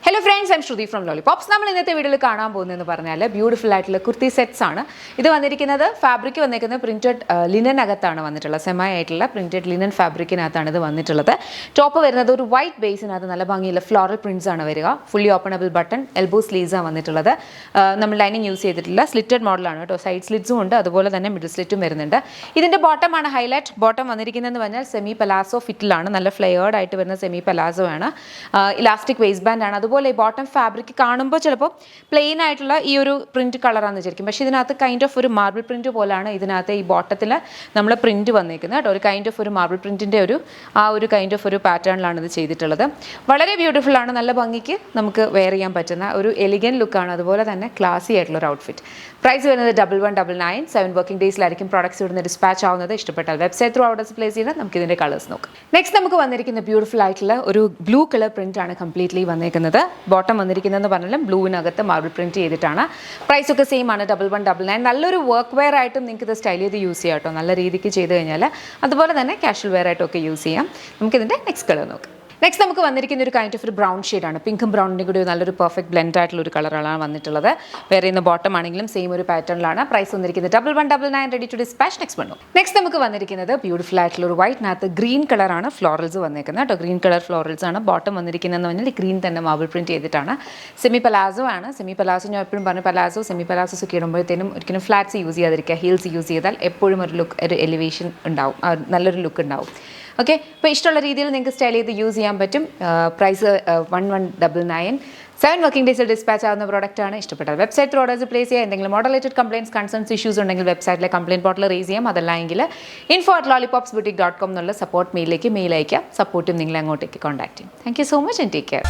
Hello friends, I'm Shruti from Lollipops. നമ്മൾ ഇന്നത്തെ വീഡിയോയിൽ കാണാൻ പോകുന്നതെന്ന് പറഞ്ഞാൽ ബ്യൂട്ടിഫുൾ ആയിട്ടുള്ള കുർത്തി സെറ്റ്സ് ആണ്. ഇത് വന്നിരിക്കുന്നത് ഫാബ്രിക് വന്നിരിക്കുന്നത് പ്രിന്റഡ് ലിനൻ അകത്താണ് വന്നിട്ടുള്ളത്. സെമി ആയിട്ടുള്ള പ്രിന്റഡ് ലിനൻ ഫാബ്രിക്കിനകത്താണ് ഇത് വന്നിട്ടുള്ളത്. ടോപ്പ് വരുന്നത് ഒരു വൈറ്റ് ബേസിനകത്ത് നല്ല ഭംഗിയുള്ള ഫ്ലോറൽ പ്രിന്റ്സ് ആണ് വരിക. Fully openable button, elbow sleeves ആണ് വന്നിട്ടുള്ളത്. നമ്മൾ ലൈനിങ് യൂസ് ചെയ്തിട്ടില്ല, സ്ലിറ്റഡ് മോഡലാണ് കേട്ടോ. സൈഡ് സ്ലിറ്റ്സും ഉണ്ട്, അതുപോലെ തന്നെ മിഡിൽ സ്ലിറ്റും വരുന്നുണ്ട്. ഇതിന്റെ ബോട്ടം ആണ് ഹൈലൈറ്റ്. ബോട്ടം വന്നിരിക്കുന്നതെന്ന് പറഞ്ഞാൽ സെമി പലാസോ ഫിറ്റിലാണ്, നല്ല ഫ്ലെയേർഡ് ആയിട്ട് വരുന്ന സെമി പലാസോ ആണ്. ഇലാസ്റ്റിക് വേസ്റ്റ് ബാൻഡ് ആണ്. അതുപോലെ ഈ ബോട്ടം ഫാബ്രിക് കാണുമ്പോൾ ചിലപ്പോൾ പ്ലെയിൻ ആയിട്ടുള്ള ഈ ഒരു പ്രിന്റ് കളറാണെന്ന് വിചാരിക്കും, പക്ഷേ ഇതിനകത്ത് കൈൻഡ് ഓഫ് ഒരു മാർബിൾ പ്രിന്റ് പോലാണ് ഇതിനകത്ത് ഈ ബോട്ടത്തിൽ നമ്മൾ പ്രിന്റ് വന്നിരിക്കുന്നത് കേട്ടോ. ഒരു കൈൻഡ് ഓഫ് ഒരു മാർബിൾ പ്രിന്റിന്റെ ഒരു കൈൻഡ് ഓഫ് ഒരു പാറ്റേണിലാണ് ഇത് ചെയ്തിട്ടുള്ളത്. വളരെ ബ്യൂട്ടിഫുൾ ആണ്, നല്ല ഭംഗിക്ക് നമുക്ക് വെയർ ചെയ്യാൻ പറ്റുന്ന ഒരു എലിഗൻ ലുക്കാണ്, അതുപോലെ തന്നെ ക്ലാസി ആയിട്ടുള്ള ഒരു ഔട്ട്ഫിറ്റ്. പ്രൈസ് വരുന്നത് 1199. 7 വർക്കിംഗ് ഡേയ്സിലായിരിക്കും പ്രോഡക്ട്സ് ഇവിടുന്ന് ഡിസ്പാച്ച് ആവുന്നത്. ഇഷ്ടപ്പെട്ടാൽ വെബ്സൈറ്റ് ത്രൂ ഓർഡേഴ്സ് പ്ലേസ് ചെയ്താൽ നമുക്ക് ഇതിന്റെ കളേഴ്സ് നോക്കാം. നെക്സ്റ്റ് നമുക്ക് വന്നിരിക്കുന്ന ബ്യൂട്ടിഫുൾ ആയിട്ടുള്ള ഒരു ബ്ലൂ കളർ പ്രിന്റ് ആണ് കംപ്ലീറ്റ്ലി വന്നിരിക്കുന്നത്. ബോട്ടം വന്നിരിക്കുന്നതെന്ന് പറഞ്ഞാലും ബ്ലൂവിനകത്ത് മാർബിൾ പ്രിന്റ് ചെയ്തിട്ടാണ്. പ്രൈസ് ഒക്കെ സെയിം ആണ്, 1199. നല്ലൊരു വർക്ക് വെയർ ആയിട്ടും നിങ്ങൾക്ക് ഇത് സ്റ്റൈൽ ചെയ്ത് യൂസ് ചെയ്യാം കേട്ടോ, നല്ല രീതിക്ക് ചെയ്ത് കഴിഞ്ഞാൽ. അതുപോലെ തന്നെ കാഷ്വൽ വെയർ ആയിട്ടൊക്കെ യൂസ് ചെയ്യാം. നമുക്കിതിൻ്റെ നെക്സ്റ്റ് കളർ നോക്കാം. നെക്സ്റ്റ് നമുക്ക് വന്നിരിക്കുന്ന ഒരു കൈൻഡ് ഓഫ് ഒരു ബ്രൗൺ ഷെയ്ഡാണ്. പിങ്കും ബ്രൗണിൻ്റെ കൂടി നല്ലൊരു പെർഫെക്റ്റ് ബ്ലെൻഡ് ആയിട്ടുള്ള ഒരു കളറാണ് വന്നിട്ടുള്ളത്. വേറെ ഇന്ന് ബോട്ടം ആണെങ്കിലും സെയിം ഒരു പാറ്റേണിലാണ്. പ്രൈസ് വന്നിരിക്കുന്നത് 1199. Ready to dispatch. നെക്സ്റ്റ് വന്നു. നെക്സ്റ്റ് നമുക്ക് വന്നിരിക്കുന്നത് ബ്യൂട്ടിഫുൾ ആയിട്ടുള്ള ഒരു വൈറ്റിനകത്ത് ഗ്രീൻ കളറാണ് ഫ്ലോറൽസ് വന്നിരിക്കുന്നത് കേട്ടോ. ഗ്രീൻ കളർ ഫ്ലോറൽസ് ആണ്. ബോട്ടം വന്നിരിക്കുന്നതെന്ന് പറഞ്ഞാൽ ഗ്രീൻ തന്നെ മാർബിൾ പ്രിന്റ് ചെയ്തിട്ടാണ്. സെമി പലാസോ ആണ്. സെമി പലാസോ ഞാൻ എപ്പോഴും പറഞ്ഞു, സെമി പലാസോസ് ഒക്കെ ഇടുമ്പോഴത്തേനും ഒരിക്കലും ഫ്ലാറ്റ്സ് യൂസ് ചെയ്യാതിരിക്കുക. ഹീൽസ് യൂസ് ചെയ്താൽ എപ്പോഴും ഒരു ലുക്ക്, ഒരു എലിവേഷൻ ഉണ്ടാവും, നല്ലൊരു ലുക്ക് ഉണ്ടാവും. ഓക്കെ, ഇപ്പോൾ ഇഷ്ടമുള്ള രീതിയിൽ നിങ്ങൾക്ക് സ്റ്റൈൽ ചെയ്ത് യൂസ് ചെയ്യാൻ പറ്റും. പ്രൈസ് 1199. 7 വർക്കിംഗ് ഡേയ്സിൽ ഡിസ്പാച്ച് ആവുന്ന പ്രോഡക്റ്റാണ്. ഇഷ്ടപ്പെട്ടാൽ വെബ്സൈറ്റ് ത്രൂ ഓർഡേഴ്സ് പ്ലേസ് ചെയ്യുക. എന്തെങ്കിലും മോഡലേറ്റഡ് കംപ്ലയിൻസ്, കൺസേൺസ്, ഇഷ്യൂസ് ഉണ്ടെങ്കിൽ വെബ്സൈറ്റിലെ കംപ്ലയിൻറ്റ് പോർട്ടൽ റേസ് ചെയ്യാം. അതല്ലെങ്കിൽ info@lollipopsboutique.com എന്നുള്ള സപ്പോർട്ട് മെയിലിലേക്ക് മെയിൽ അയക്കാം. സപ്പോർട്ടും നിങ്ങളെ അങ്ങോട്ടേക്ക് കോൺടാക്ട് ചെയ്യും. Thank you so much and take care.